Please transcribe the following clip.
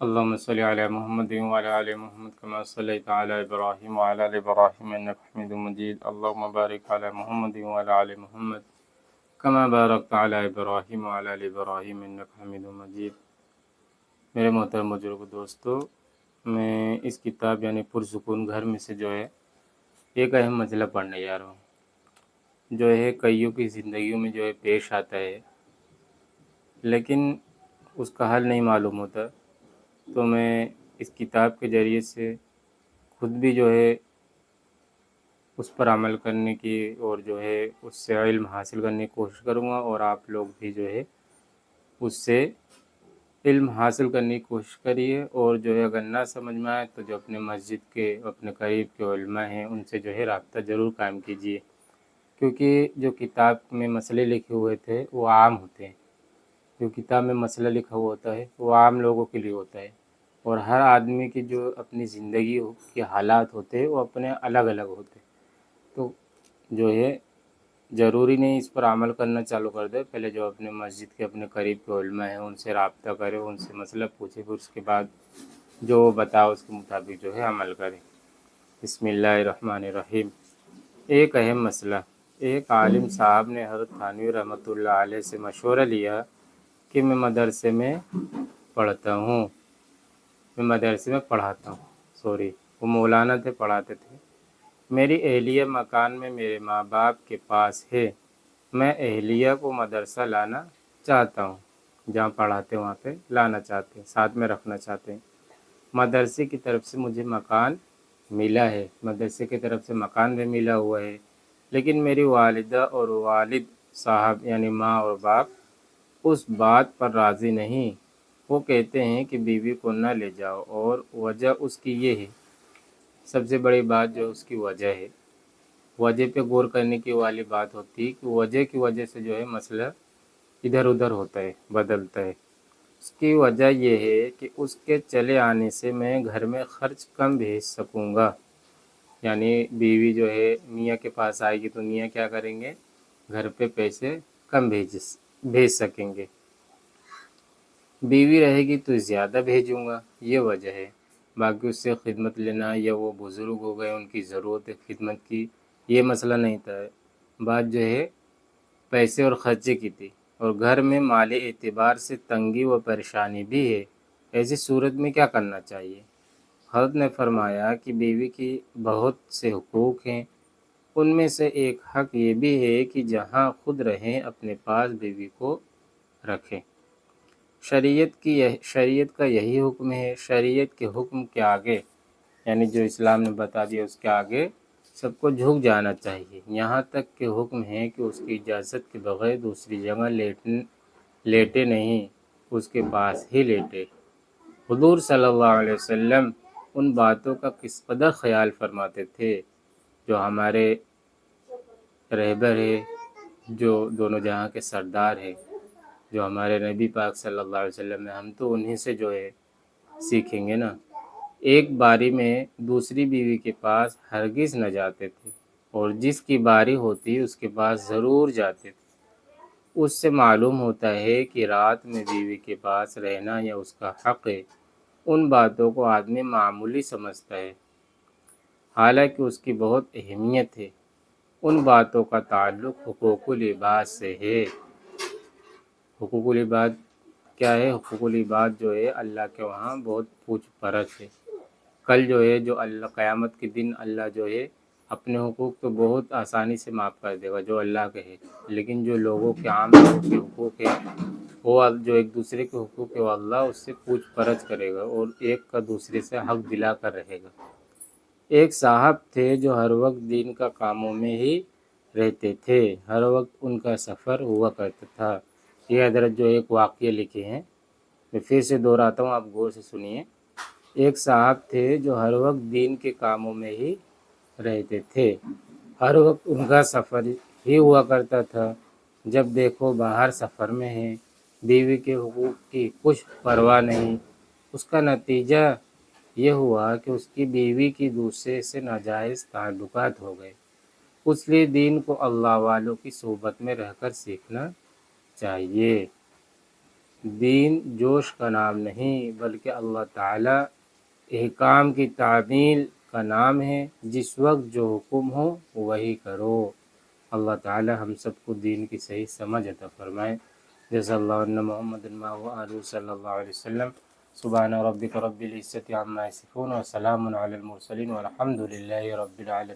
اللهم صل على محمد وعلى آل محمد كما صليت على إبراهيم وعلى آل إبراهيم إنك حميد مجيد. اللهم بارك على محمد وعلى آل محمد كما باركت على إبراهيم وعلى آل إبراهيم إنك حميد مجيد. میرے محترم بزرگ دوستو، میں اس کتاب یعنی پرسکون گھر میں سے جو ہے ایک اہم مسئلہ پڑھنے جا رہا ہوں، جو ہے کئیوں کی زندگیوں میں جو ہے پیش آتا ہے، لیکن اس کا حل نہیں معلوم ہوتا. تو میں اس کتاب کے ذریعے سے خود بھی جو ہے اس پر عمل کرنے کی اور جو ہے اس سے علم حاصل کرنے کی کوشش کروں گا، اور آپ لوگ بھی جو ہے اس سے علم حاصل کرنے کی کوشش کریے. اور جو ہے اگر نہ سمجھ میں آئے تو جو اپنے مسجد کے اپنے قریب کے علماء ہیں ان سے جو ہے رابطہ ضرور قائم کیجیے، کیونکہ جو کتاب میں مسئلے لکھے ہوئے تھے وہ عام ہوتے ہیں. جو کتاب میں مسئلہ لکھا ہوا ہوتا ہے وہ عام لوگوں کے لیے ہوتا ہے، اور ہر آدمی کی جو اپنی زندگی کے حالات ہوتے ہیں وہ اپنے الگ الگ ہوتے ہیں. تو جو ہے ضروری نہیں اس پر عمل کرنا چالو کر دے، پہلے جو اپنے مسجد کے اپنے قریب کے علماء ہیں ان سے رابطہ کرے، ان سے مسئلہ پوچھے، پھر اس کے بعد جو وہ بتاؤ اس کے مطابق جو ہے عمل کرے. بسم اللہ الرحمن الرحیم. ایک اہم مسئلہ. ایک عالم صاحب نے حضرت تھانوی رحمۃ اللہ علیہ سے مشورہ لیا کہ میں مدرسے میں پڑھاتا ہوں. وہ مولانا تھے، پڑھاتے تھے. میری اہلیہ مکان میں میرے ماں باپ کے پاس ہے. میں اہلیہ کو مدرسہ لانا چاہتا ہوں، جہاں پڑھاتے وہاں پہ لانا چاہتے ہیں، ساتھ میں رکھنا چاہتے ہیں. مدرسے کی طرف سے مجھے مکان ملا ہے، مدرسے کی طرف سے مکان بھی ملا ہوا ہے، لیکن میری والدہ اور والد صاحب یعنی ماں اور باپ اس بات پر راضی نہیں. وہ کہتے ہیں کہ بیوی کو نہ لے جاؤ، اور وجہ اس کی یہ ہے. سب سے بڑی بات جو اس کی وجہ ہے، وجہ پہ غور کرنے کی والی بات ہوتی ہے کہ وجہ کی وجہ سے جو ہے مسئلہ ادھر ادھر ہوتا ہے، بدلتا ہے. اس کی وجہ یہ ہے کہ اس کے چلے آنے سے میں گھر میں خرچ کم بھیج سکوں گا. یعنی بیوی جو ہے میاں کے پاس آئے گی تو میاں کیا کریں گے، گھر پہ پیسے کم بھیج سکیں گے. بیوی رہے گی تو زیادہ بھیجوں گا، یہ وجہ ہے. باقی اس سے خدمت لینا، یا وہ بزرگ ہو گئے ان کی ضرورت ہے خدمت کی، یہ مسئلہ نہیں تھا. بات جو ہے پیسے اور خرچے کی تھی، اور گھر میں مالی اعتبار سے تنگی و پریشانی بھی ہے. ایسی صورت میں کیا کرنا چاہیے؟ حضرت نے فرمایا کہ بیوی کی بہت سے حقوق ہیں. ان میں سے ایک حق یہ بھی ہے کہ جہاں خود رہیں اپنے پاس بیوی کو رکھیں. شریعت کا یہی حکم ہے. شریعت کے حکم کے آگے یعنی جو اسلام نے بتا دیا اس کے آگے سب کو جھک جانا چاہیے. یہاں تک کہ حکم ہے کہ اس کی اجازت کے بغیر دوسری جگہ لیٹے نہیں، اس کے پاس ہی لیٹے. حضور صلی اللہ علیہ وسلم ان باتوں کا کس قدر خیال فرماتے تھے. جو ہمارے رہبر ہے، جو دونوں جہاں کے سردار ہے، جو ہمارے نبی پاک صلی اللہ علیہ وسلم ہے، ہم تو انہی سے جو ہے سیکھیں گے نا. ایک باری میں دوسری بیوی کے پاس ہرگز نہ جاتے تھے، اور جس کی باری ہوتی اس کے پاس ضرور جاتے تھے. اس سے معلوم ہوتا ہے کہ رات میں بیوی کے پاس رہنا یا اس کا حق ہے. ان باتوں کو آدمی معمولی سمجھتا ہے، حالانکہ اس کی بہت اہمیت ہے. ان باتوں کا تعلق حقوق العباد سے ہے. حقوق العباد کیا ہے؟ حقوق العباد جو ہے اللہ کے وہاں بہت پوچھ پرچھ ہے. کل جو ہے جو اللہ قیامت کے دن اللہ جو ہے اپنے حقوق تو بہت آسانی سے معاف کر دے گا جو اللہ کے ہے، لیکن جو لوگوں کے عام لوگوں کے حقوق ہے، وہ جو ایک دوسرے کے حقوق ہے، وہ اللہ اس سے پوچھ پرچھ کرے گا، اور ایک کا دوسرے سے حق دلا کر رہے گا. ایک صاحب تھے جو ہر وقت دین کا کاموں میں ہی رہتے تھے، ہر وقت ان کا سفر ہوا کرتا تھا. یہ حضرت جو ایک واقعہ لکھے ہیں، میں پھر سے دہراتا ہوں، آپ غور سے سنیے. ایک صاحب تھے جو ہر وقت دین کے کاموں میں ہی رہتے تھے، ہر وقت ان کا سفر ہی ہوا کرتا تھا. جب دیکھو باہر سفر میں ہیں، بیوی کے حقوق کی کچھ پرواہ نہیں. اس کا نتیجہ یہ ہوا کہ اس کی بیوی کی دوسرے سے ناجائز تعلقات ہو گئے. اس لیے دین کو اللہ والوں کی صحبت میں رہ کر سیکھنا چاہیے. دین جوش کا نام نہیں بلکہ اللہ تعالیٰ احکام کی تعمیل کا نام ہے۔ جس وقت جو حکم ہو وہی کرو۔ اللہ تعالیٰ ہم سب کو دین کی صحیح سمجھ عطا فرمائے۔ جزا اللہ عنا محمد و آلہ صلی اللہ علیہ وسلم۔ سبحان ربک رب العزت عما یصفون وسلام علی المرسلین والحمد للہ رب العالمین۔